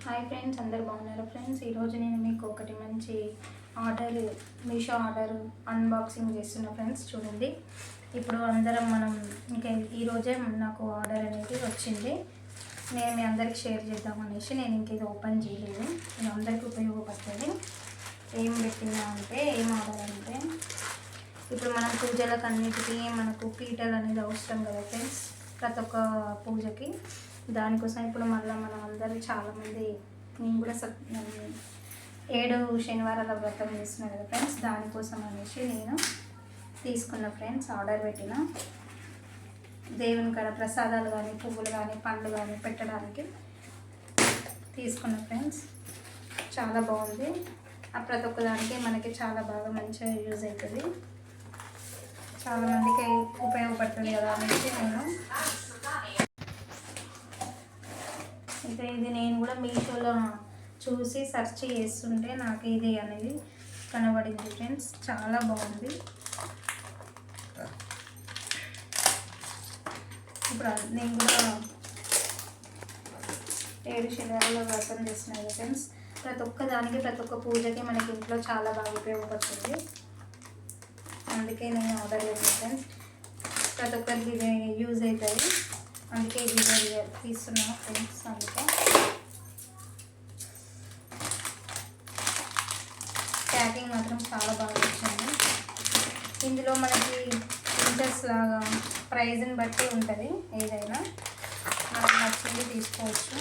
Hi friends, అందరు బాగున్నారు friends. ఈరోజు నేను మీకు ఒకటి మంచి ఆర్డర్ మీషో ఆర్డర్ అన్బాక్సింగ్ చేస్తున్నా ఫ్రెండ్స్. చూడండి, ఇప్పుడు అందరం మనం ఇంకా ఈరోజే నాకు ఆర్డర్ అనేది వచ్చింది. నేను మీ అందరికి షేర్ చేద్దామనేసి నేను ఇంక ఇది ఓపెన్ చేయలేదు. ఇది అందరికీ ఉపయోగపడుతుంది. ఏం పెట్టినా అంటే ఏం ఆర్డర్ అంటే, ఇప్పుడు మనం పూజలకు అన్నిటికీ మనకు పీటలు అనేది అవసరం కదా ఫ్రెండ్స్, ప్రతి ఒక్క పూజకి. దానికోసం ఇప్పుడు మళ్ళీ మనం అందరూ చాలామంది, నేను కూడా 7 శనివారాల వ్రతం చేస్తున్నాను కదా ఫ్రెండ్స్, దానికోసం అనేసి నేను తీసుకున్న ఫ్రెండ్స్. ఆర్డర్ పెట్టిన దేవుని కాడ ప్రసాదాలు కానీ పువ్వులు కానీ పండ్లు కానీ పెట్టడానికి తీసుకున్న ఫ్రెండ్స్. చాలా బాగుంది. ప్రతి ఒక్క దానికి మనకి చాలా బాగా మంచిగా యూజ్ అవుతుంది, చాలామందికి ఉపయోగపడుతుంది కదా అనేసి నేను అయితే ఇది నేను కూడా మీషోలో చూసి సెర్చ్ చేస్తుంటే నాకు ఇది అనేది కనబడింది ఫ్రెండ్స్. చాలా బాగుంది. ఇప్పుడు నేను కూడా 7 శనివారాల వ్రతం చేస్తున్నాను కదా ఫ్రెండ్స్. ప్రతి ఒక్క దానికి ప్రతి ఒక్క పూజకి మనకి ఇంట్లో చాలా బాగా ఉపయోగపడుతుంది. అందుకే నేను ఆర్డర్ చేశాను ఫ్రెండ్స్. ప్రతి ఒక్కరికి ఇది యూజ్ అవుతుంది, అందుకే ఇది తీస్తున్నాను ఫ్రెండ్స్. అందుకే ప్యాకింగ్ మాత్రం చాలా బాగా వచ్చింది. ఇందులో మనకి ఇంచెస్ లాగా ప్రైజ్ని బట్టి ఉంటుంది, ఏదైనా మనకు నచ్చింది తీసుకోవచ్చు.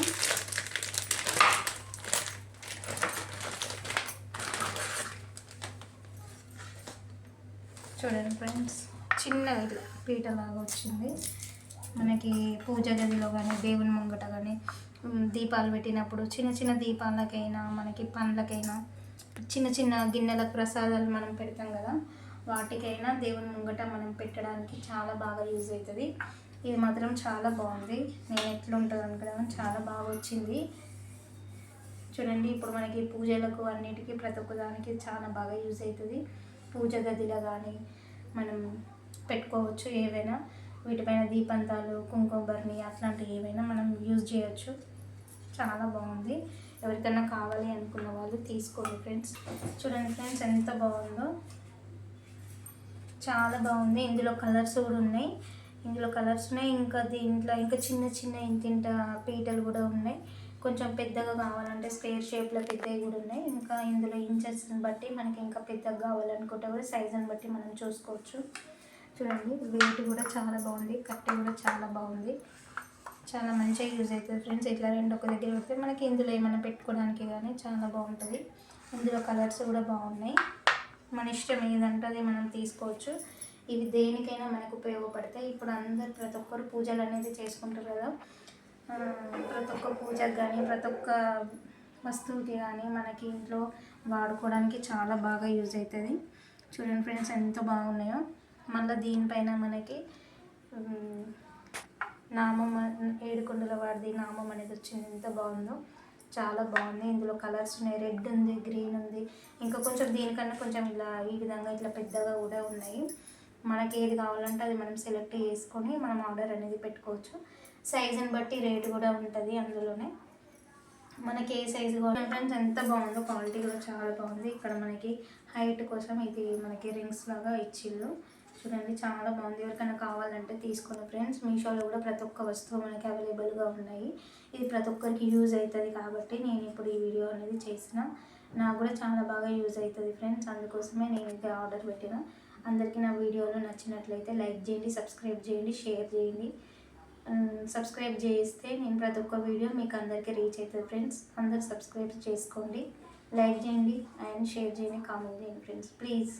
చూడండి ఫ్రెండ్స్, చిన్నగా ఇట్లా పీట లాగా వచ్చింది. మనకి పూజ గదిలో కానీ దేవుని ముంగట కానీ దీపాలు పెట్టినప్పుడు చిన్న చిన్న దీపాలకైనా మనకి పండ్లకైనా చిన్న చిన్న గిన్నెలకు ప్రసాదాలు మనం పెడతాం కదా, వాటికైనా దేవుని ముంగట మనం పెట్టడానికి చాలా బాగా యూజ్ అవుతుంది. ఇది మాత్రం చాలా బాగుంది. నేను ఎట్లుంటుంది అనుకున్నాను, చాలా బాగా వచ్చింది. చూడండి, ఇప్పుడు మనకి పూజలకు అన్నిటికీ ప్రతి ఒక్క దానికి చాలా బాగా యూజ్ అవుతుంది. పూజ గదిలో కానీ మనం పెట్టుకోవచ్చు. ఏవైనా వీటిపైన దీపంతాలు కుంకుమ బర్ని అట్లాంటివి ఏవైనా మనం యూజ్ చేయొచ్చు. చాలా బాగుంది. ఎవరికైనా కావాలి అనుకున్న వాళ్ళు తీసుకోండి ఫ్రెండ్స్. చూడండి ఫ్రెండ్స్, ఎంత బాగుందో, చాలా బాగుంది. ఇందులో కలర్స్ కూడా ఉన్నాయి. ఇంకా దీంట్లో ఇంకా చిన్న చిన్న ఇంతింత పీటలు కూడా ఉన్నాయి. కొంచెం పెద్దగా కావాలంటే స్క్వేర్ షేప్లో పెద్దవి కూడా ఉన్నాయి. ఇంకా ఇందులో ఇంచెస్ని బట్టి మనకి ఇంకా పెద్దగా కావాలనుకుంటే కూడా సైజుని బట్టి మనం చూసుకోవచ్చు. చూడండి, వెయిట్ కూడా చాలా బాగుంది, కట్టె కూడా చాలా బాగుంది. చాలా మంచిగా యూజ్ అవుతుంది ఫ్రెండ్స్. ఇట్లా రెండు ఒక దగ్గర పెడితే మనకి ఇందులో ఏమైనా పెట్టుకోవడానికి కానీ చాలా బాగుంటుంది. ఇందులో కలర్స్ కూడా బాగున్నాయి. మన ఇష్టం ఏదంటే అది మనం తీసుకోవచ్చు. ఇవి దేనికైనా మనకు ఉపయోగపడతాయి. ఇప్పుడు అందరు ప్రతి ఒక్కరు పూజలు అనేది చేసుకుంటారు కదా, ప్రతి ఒక్క పూజకు కానీ ప్రతి ఒక్క వస్తువుకి కానీ మనకి ఇంట్లో వాడుకోవడానికి చాలా బాగా యూజ్ అవుతుంది. చూడండి ఫ్రెండ్స్, ఎంత బాగున్నాయో. మళ్ళీ దీనిపైన మనకి నామం, ఏడుకొండల వాడిది నామం అనేది వచ్చింది. ఎంత బాగుందో, చాలా బాగుంది. ఇందులో కలర్స్ ఉన్నాయి, రెడ్ ఉంది, గ్రీన్ ఉంది, ఇంకా కొంచెం దీనికన్నా కొంచెం ఇలా ఈ విధంగా ఇట్లా పెద్దగా కూడా ఉన్నాయి. మనకి ఏది కావాలంటే అది మనం సెలెక్ట్ చేసుకొని మనం ఆర్డర్ అనేది పెట్టుకోవచ్చు. సైజుని బట్టి రేటు కూడా ఉంటుంది అందులోనే, మనకి ఏ సైజు కావాలి. ఫ్రెండ్స్, ఎంత బాగుందో, క్వాలిటీ కూడా చాలా బాగుంది. ఇక్కడ మనకి హైట్ కోసం ఇది మనకి రింగ్స్ లాగా ఇచ్చిళ్ళు. చూడండి, చాలా బాగుంది. ఎవరికైనా కావాలంటే తీసుకోండి ఫ్రెండ్స్. మీషోలో కూడా ప్రతి ఒక్క వస్తువు మనకి అవైలబుల్గా ఉన్నాయి. ఇది ప్రతి ఒక్కరికి యూజ్ అవుతుంది కాబట్టి నేను ఇప్పుడు ఈ వీడియో అనేది చేసిన. నాకు కూడా చాలా బాగా యూజ్ అవుతుంది ఫ్రెండ్స్, అందుకోసమే నేను ఇది ఆర్డర్ పెట్టిన. అందరికీ నా వీడియోలు నచ్చినట్లయితే లైక్ చేయండి, సబ్స్క్రైబ్ చేయండి, షేర్ చేయండి. సబ్స్క్రైబ్ చేస్తే నేను ప్రతి ఒక్క వీడియో మీకు అందరికీ రీచ్ అవుతుంది ఫ్రెండ్స్. అందరు సబ్స్క్రైబ్ చేసుకోండి, లైక్ చేయండి అండ్ షేర్ చేయండి, కామెంట్ చేయండి ఫ్రెండ్స్, ప్లీజ్.